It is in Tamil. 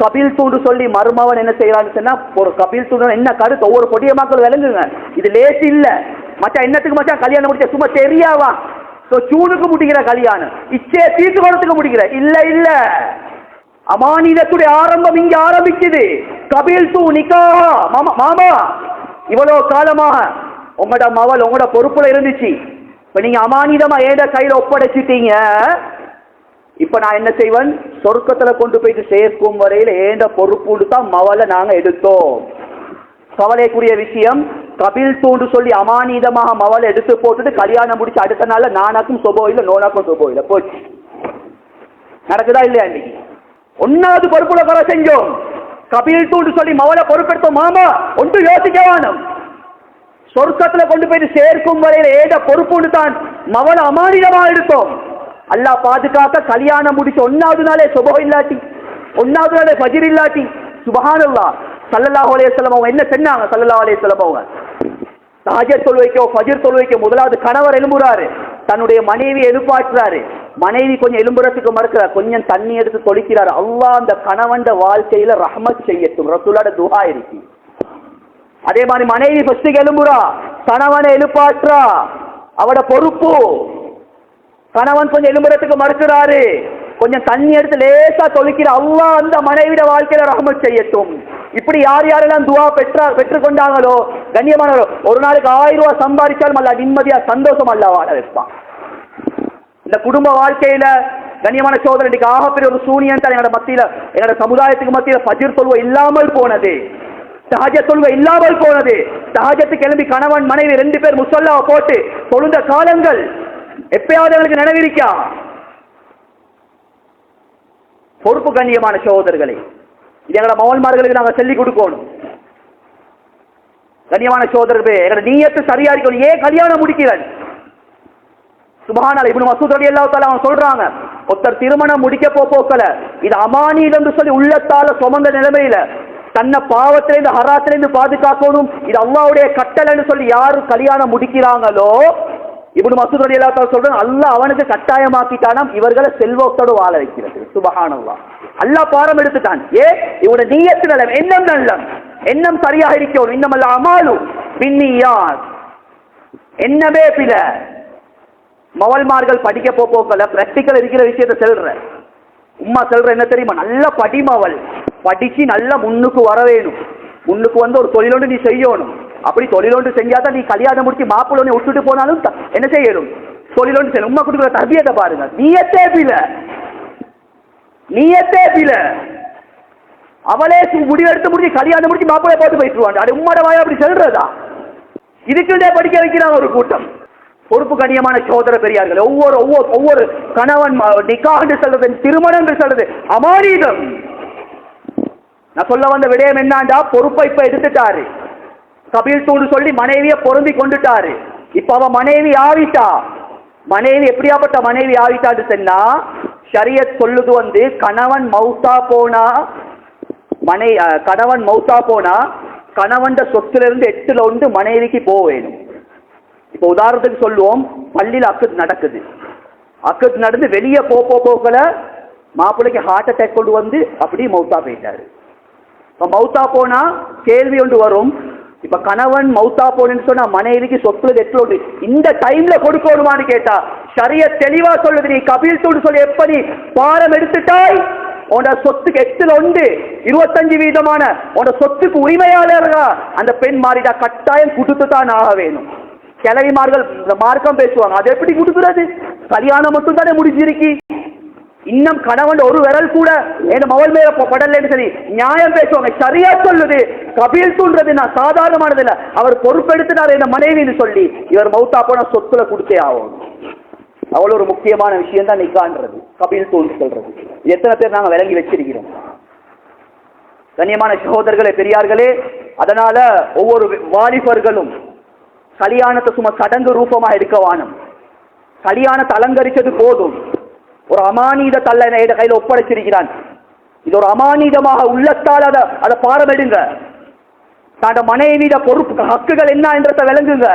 கபில் தூண்டு சொல்லி மருமவன் என்ன செய்யறான்னு சொன்னா, ஒரு கபில் தூண்டு என்ன கருத்து ஒவ்வொரு கொடிய மக்கள் விளங்குங்க. இது லேசி இல்ல மச்சான், என்னத்துக்கு மச்சான் கல்யாணம் முடிச்ச சும்மா தெரியாவா சூனுக்கு முடிக்கிற கல்யாணம், இச்சே தீட்டு குளத்துக்கு முடிக்கிற இல்ல இல்ல. அமானிதத்துடைய ஆரம்பம் இங்க ஆரம்பிக்குது. கபில் தூ நிக்கா மாமா, இவ்வளவு காலமாக உங்களோட மவள் உங்களோட பொறுப்புல இருந்துச்சு, இப்ப நீங்க அமானிதமா ஏட கையில ஒப்படைச்சிட்டீங்க. இப்ப நான் என்ன செய்வேன், சொர்க்கத்துல கொண்டு போயிட்டு சேர்க்கும் வரையில ஏண்ட பொறுப்புண்டு தான் மவளை நாங்க எடுத்தோம். கவலைக்குரிய விஷயம், கபில் தூண்டு சொல்லி அமானிதமாக மவளை எடுத்து போட்டுட்டு கல்யாணம் முடிச்சு அடுத்த நாள் நானாக்கும் சொபோ இல்ல நோனாக்கும் சொபோ இல்ல போச்சு. நடக்குதா இல்லையா? இன்னைக்கு ஒன்னாவது பொறுப்புல குறை செஞ்சோம், கபில் தூண்டு சொல்லி மவளை பொறுப்பெடுத்தோம். மாமா ஒன்று யோசிக்க வேணும், சொர்க்கத்துல கொண்டு போயிட்டு சேர்க்கும் வரையில ஏத பொறுப்புண்டு தான் மவளை அமானிதமா எடுத்தோம். அல்லாஹ் பாதுகாக்க கல்யாணம் முடிச்சு ஒன்னாவது நாளே சுபஹ இல்லாட்டி, ஒன்னாவது நாளே ஃபஜ்ர் இல்லாட்டி, சுப்ஹானல்லாஹ். ஸல்லல்லாஹு அலைஹி வஸல்லம் அவங்க என்ன சொன்னாங்க? ஸல்லல்லாஹு அலைஹி வஸல்லம் அவங்க தஹஜ்ஜுத் தொழுகைக்கோ ஃபஜ்ர் தொழுகைக்கோ முதலாவது கணவர் எழும்புறாரு, தன்னுடைய மனைவி எழுப்பாற்றுறாரு. மனைவி கொஞ்சம் எழும்புறதுக்கு மறுக்கிறார், கொஞ்சம் தண்ணி எடுத்து தொளிக்கிறார். அல்லாஹ் அந்த கணவன் வாழ்க்கையில ரஹ்மத் செய்யட்டும், ரசூலோட துஆ இருக்கு. அதே மாதிரி மனைவி ஃபர்ஸ்ட் எழும்புறா, கணவனை எழுப்பாற்றா, அவட பொறுப்பு. கணவன் கொஞ்சம் எழும்புறதுக்கு மறுக்கிறாரு, கொஞ்சம் தண்ணி எடுத்து லேசா தொளிக்கிற, அல்லாஹ் அந்த மனைவிட வாழ்க்கையில ரஹ்மத் செய்யட்டும். இப்படி யார் யாரெல்லாம் துஆ பெற்றுக் கொண்டாங்களோ கண்ணியமானவரோ, ஒரு நாளைக்கு 1000 ரூபாய் சம்பாதிச்சாலும் அல்ல நிம்மதியா சந்தோஷம் அல்ல வாழ வைப்பான். இந்த குடும்ப வாழ்க்கையில கண்ணியமான சோதனை இன்னைக்கு ஆகப்பெரிய ஒரு சூனியன் தான் எங்களோட மத்தியில, எங்களோட சமுதாயத்துக்கு மத்தியில ஃபஜ்ர் தொழுகை இல்லாமல் போனது, தஹஜ்ஜுத் தொழுகை இல்லாமல் போனது. தஹஜ்ஜுக்கு எழும்பி கணவன் மனைவி 2 பேர் முஸல்லாவை போட்டு தொழுந்த காலங்கள் எப்பயாவது அவங்களுக்கு நினைவிருக்கா? பொறுப்பு கண்ணியமான சகோதரர்களை, இது எங்களோட மகன்மார்களுக்கு நாங்கள் சொல்லிக் கொடுக்கணும். கண்ணியமான சகோதரர்களே, எங்களோட நீயத்து சரியா இருக்கணும். ஏன் கல்யாணம் முடிக்கிறார்? சுப்ஹானல்லாஹ், இப்னு மஸ்ஊத் ரலியல்லாஹு தஆலா அவங்க சொல்றாங்க, ஒருத்தர் திருமணம் முடிக்க போக்கல இது அமானிதம் என்று சொல்லி உள்ளத்தால சுமந்த நிலைமையில தன்னை பாவத்திலிருந்து ஹராத்திலிருந்து பாதுகாக்கணும், இது அல்லாஹ்வுடைய கட்டளைன்னு சொல்லி யாரு கல்யாணம் முடிக்கிறாங்களோ, இப்னு மஸ்ஊத் ரலியல்லாஹு தஆலா சொல்றாங்க, அல்லாஹ் அவனுக்கு கட்டாயமாக்கிட்டானாம் இவர்களை செல்வத்தோடு வாழ வைக்கிறது. சுப்ஹானல்லாஹ், அல்லாஹ் பாரம் எடுத்துட்டான். இவனோட நீயத்து நல்ல எண்ணம் நல்ல எண்ணம் சரியாக இருக்கணும். இன்னமல்ல அமாலு பின்னியாத், எண்ணமே பில. மவல்மார்கள் படிக்க போக்கல பிராக்டிக்கல் இருக்கிற விஷயத்த சொல்ற உம்மா சொல்ற என்ன தெரியுமா, நல்ல படிமவள் படிச்சு நல்ல முன்னுக்கு வர வேணும். முன்னுக்கு வந்து ஒரு தொழிலோடு நீ செய்யணும். அப்படி தொழிலோடு செஞ்சாதான் நீ கல்யாணம் முடிச்சு மாப்பிள்ளை விட்டுட்டு போனாலும் என்ன செய்யணும், தொழிலோடு செய்யணும். உம்மா கொடுக்குற தர்பியத்தை பாருங்க. நீயத்தே பில, நீயத்தே பில. அவளே முடிவெடுத்து முடிச்சு கல்யாணம் முடிச்சு மாப்பிள்ளை போட்டு போயிட்டுருவாங்க. அது உம்மாட வாயா அப்படி சொல்றதா? இதுக்குள்ளே படிக்க வைக்கிறாங்க ஒரு கூட்டம். பொறுப்பு கண்ணியமான சோதர பெரியார்கள், ஒவ்வொரு கணவன் நிக்காஹ் என்று சொல்றது, திருமணம் என்று சொல்றது அமானிதம். நான் சொல்ல வந்த விடயம் என்னண்டா, பொறுப்பை இப்ப எடுத்துட்டாரு. கபில் தூண்டு சொல்லி மனைவியை பொருந்தி கொண்டுட்டாரு. இப்ப அவ மனைவி ஆவிட்டா. மனைவி எப்படியாப்பட்ட மனைவி ஆவிட்டான்னு சொன்னா, ஷரியத் சொல்லுது வந்து கணவன் மௌத்தா போனா கணவன் சொத்துல இருந்து 8 மனைவிக்கு போக வேணும். இப்ப உதாரணத்துக்கு சொல்லுவோம், பள்ளியில் அக்கத் நடக்குது, அக்கத் நடந்து வெளியே போக்கல மாப்பிள்ளைக்கு ஹார்ட் அட்டாக் கொண்டு வந்து அப்படி மௌத்தா போயிட்டாரு. இப்ப மௌத்தா போனா கேள்வி ஒன்று வரும், இப்ப கணவன் மௌத்தா போனேன்னு சொன்னா மனைவிக்கு சொத்துல 8 இந்த டைம்ல கொடுக்கணுமான்னு கேட்டா ஷரியத் தெளிவா சொல்லுது, நீ கபில் தூண்டு சொல்லி எப்படி பாரம் எடுத்துட்டாய், உன்னோட சொத்துக்கு 8 25% உன்னோட சொத்துக்கு உரிமையாளர்களா அந்த பெண் மாறிட்டா கட்டாயம் கொடுத்துதான் ஆக வேணும். கிளவிமார்கள் மார்க்கம் பேசுவாங்க, அது எப்படி கொடுக்குறது, கல்யாணம் மட்டும் தானே முடிஞ்சிருக்கி, இன்னும் கணவன் ஒரு விரல் கூட என் மவள் மேல படலன்னு சொல்லி நியாயம் பேசுவாங்க. சரியா சொல்லுது, கபில் தூண்டுறது நான் சாதாரணமானது இல்ல, அவர் பொறுப்பெடுத்துட்டார் என்ன மனைவின்னு சொல்லி இவர் மௌத்தா போனா சொத்துல கொடுத்தே ஆகும். அவ்வளவு ஒரு முக்கியமான விஷயம் தான் நிக்கான்றது, கபில் தூண்டு சொல்றது. எத்தனை பேர் நாங்க விளங்கி வச்சிருக்கிறோம் கண்ணியமான சகோதரர்களே பெரியார்களே. அதனால ஒவ்வொரு வாலிபர்களும் கல்யாணத்தை சும்மா சடங்கு ரூபமா இருக்கவானும், கல்யாணத்தை அலங்கரிச்சது போதும். ஒரு அமானித தள்ள கையில ஒப்படைச்சிருக்கிறான், இது ஒரு அமானிதமாக உள்ளத்தால் அதை பாரமெடுங்க. தன்னோட மனைவியிட பொறுப்பு ஹக்குகள் என்ன என்றதை விளங்குங்க.